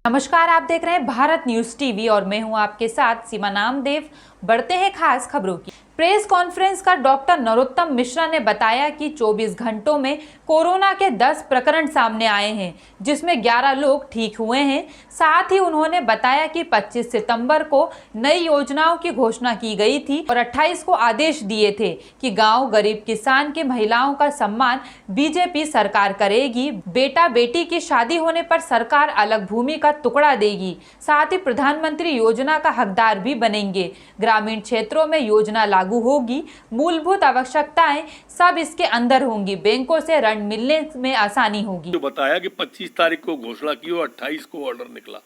नमस्कार, आप देख रहे हैं भारत न्यूज टीवी और मैं हूं आपके साथ सीमा नामदेव। बढ़ते हैं खास खबरों की। प्रेस कॉन्फ्रेंस का डॉक्टर नरोत्तम मिश्रा ने बताया कि 24 घंटों में कोरोना के 10 प्रकरण सामने आए हैं, जिसमें 11 लोग ठीक हुए हैं। साथ ही उन्होंने बताया कि 25 सितंबर को नई योजनाओं की घोषणा की गई थी और 28 को आदेश दिए थे कि गांव, गरीब किसान की महिलाओं का सम्मान बीजेपी सरकार करेगी। बेटा बेटी की शादी होने पर सरकार अलग भूमि का टुकड़ा देगी। साथ ही प्रधानमंत्री योजना का हकदार भी बनेंगे। ग्रामीण क्षेत्रों में योजना लागू होगी। मूलभूत आवश्यकताएं सब इसके अंदर होंगी। बैंकों से ऋण मिलने में आसानी होगी। जो बताया कि 25 तारीख को घोषणा की और 28 को ऑर्डर निकला।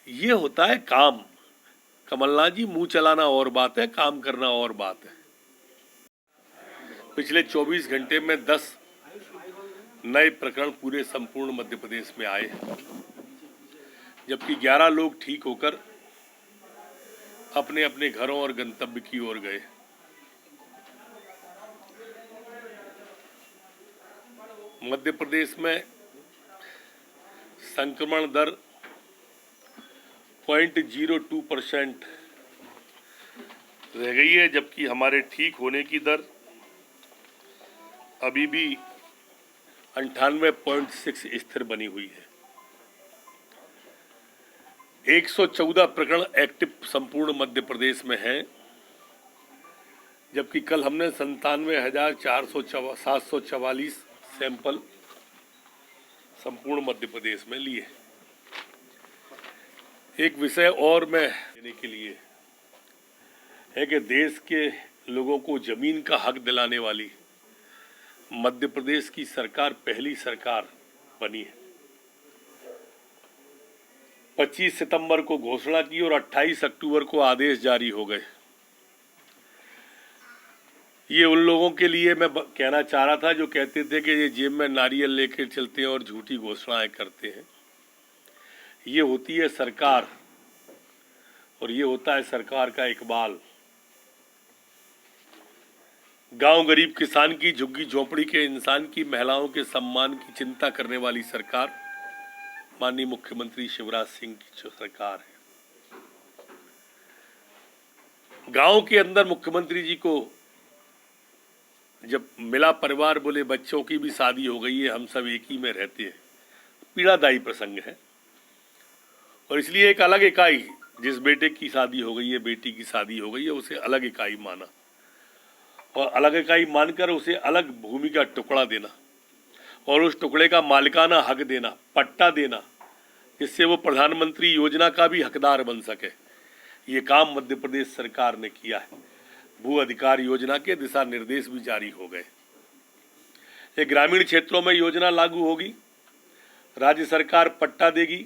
ये होता है काम। कमलनाथ जी, मुंह चलाना और बात है, काम करना और बात है। पिछले 24 घंटे में 10 नए प्रकरण पूरे संपूर्ण मध्य प्रदेश में आए, जबकि 11 लोग ठीक होकर अपने अपने घरों और गंतव्य की ओर गए। मध्य प्रदेश में संक्रमण दर 0.02% रह गई है, जबकि हमारे ठीक होने की दर अभी भी 98.6 स्थिर बनी हुई है। 114 प्रकरण एक्टिव संपूर्ण मध्य प्रदेश में हैं, जबकि कल हमने 97,744 सैंपल संपूर्ण मध्य प्रदेश में लिए। एक विषय और मैं देने के लिए है कि देश के लोगों को जमीन का हक दिलाने वाली मध्य प्रदेश की सरकार पहली सरकार बनी है। 25 सितंबर को घोषणा की और 28 अक्टूबर को आदेश जारी हो गए। ये उन लोगों के लिए मैं कहना चाह रहा था जो कहते थे कि ये जेब में नारियल लेकर चलते हैं और झूठी घोषणाएं करते हैं। ये होती है सरकार और ये होता है सरकार का इकबाल। गांव, गरीब किसान की, झुग्गी झोंपड़ी के इंसान की, महिलाओं के सम्मान की चिंता करने वाली सरकार माननीय मुख्यमंत्री शिवराज सिंह की जो सरकार है। गांव के अंदर मुख्यमंत्री जी को जब मिला परिवार, बोले बच्चों की भी शादी हो गई है, हम सब एक ही में रहते हैं। पीड़ादायी प्रसंग है और इसलिए एक अलग इकाई, जिस बेटे की शादी हो गई है, बेटी की शादी हो गई है, उसे अलग इकाई माना और अलग इकाई मानकर उसे अलग भूमि का टुकड़ा देना और उस टुकड़े का मालिकाना हक देना, पट्टा देना, जिससे वो प्रधानमंत्री योजना का भी हकदार बन सके। ये काम मध्य प्रदेश सरकार ने किया है। भू अधिकार योजना के दिशा निर्देश भी जारी हो गए। ये ग्रामीण क्षेत्रों में योजना लागू होगी। राज्य सरकार पट्टा देगी।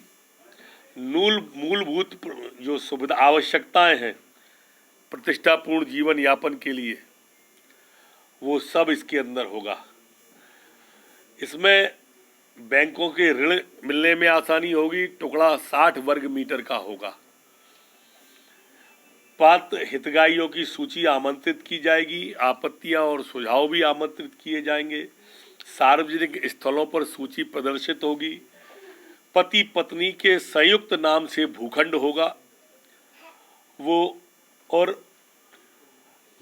मूलभूत जो सुविधा आवश्यकताएं हैं प्रतिष्ठापूर्ण जीवन यापन के लिए, वो सब इसके अंदर होगा। इसमें बैंकों के ऋण मिलने में आसानी होगी। टुकड़ा 60 वर्ग मीटर का होगा। पात्र हितग्राहियों की सूची आमंत्रित की जाएगी। आपत्तियां और सुझाव भी आमंत्रित किए जाएंगे। सार्वजनिक स्थलों पर सूची प्रदर्शित होगी। पति पत्नी के संयुक्त नाम से भूखंड होगा वो, और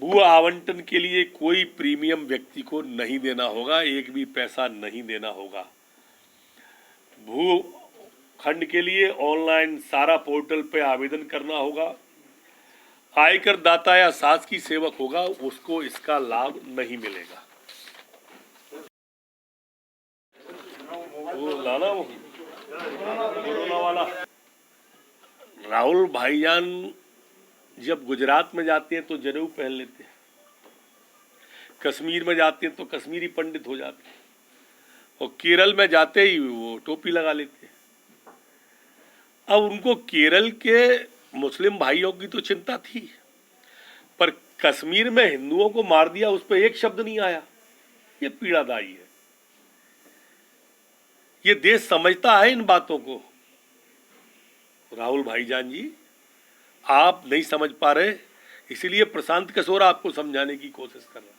भू आवंटन के लिए कोई प्रीमियम व्यक्ति को नहीं देना होगा, एक भी पैसा नहीं देना होगा। भू खंड के लिए ऑनलाइन सारा पोर्टल पे आवेदन करना होगा। आयकर दाता या शासकीय सेवक होगा, उसको इसका लाभ नहीं मिलेगा। वो लाना वो कोरोना वाला। राहुल भाईजान जब गुजरात में जाते हैं तो जनेऊ पहन लेते हैं, कश्मीर में जाते हैं तो कश्मीरी पंडित हो जाते हैं, और केरल में जाते ही वो टोपी लगा लेते हैं। अब उनको केरल के मुस्लिम भाइयों की तो चिंता थी, पर कश्मीर में हिंदुओं को मार दिया, उस पर एक शब्द नहीं आया। ये पीड़ादायी है। ये देश समझता है इन बातों को। राहुल भाईजान जी, आप नहीं समझ पा रहे, इसीलिए प्रशांत किशोर आपको समझाने की कोशिश कर रहा है।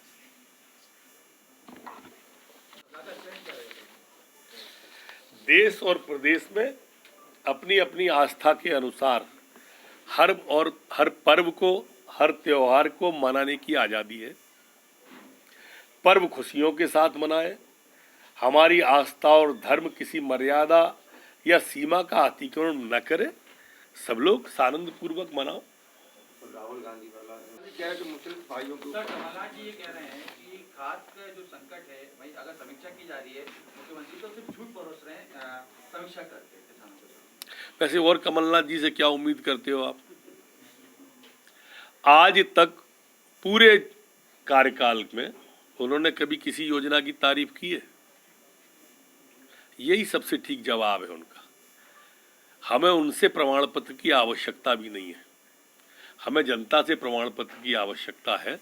देश और प्रदेश में अपनी अपनी आस्था के अनुसार हर पर्व को, हर त्योहार को मनाने की आज़ादी है। पर्व खुशियों के साथ मनाएं। हमारी आस्था और धर्म किसी मर्यादा या सीमा का अतिक्रमण न करे। सब लोग आनंद पूर्वक मनाओ। राहुल गांधी वाला कह रहे हैं कि मुस्लिम भाइयों को सर, कमलनाथ जी ये कह रहे हैं कि खाद का जो संकट है, भाई अगर समीक्षा की जा रही है, मुख्यमंत्री तो सिर्फ झूठ परोस रहे हैं समीक्षा करके किसानों के। वैसे और कमलनाथ जी से क्या उम्मीद करते हो आप? आज तक पूरे कार्यकाल में उन्होंने कभी किसी योजना की तारीफ की है? यही सबसे ठीक जवाब है उनका। हमें उनसे प्रमाण पत्र की आवश्यकता भी नहीं है। हमें जनता से प्रमाण पत्र की आवश्यकता है।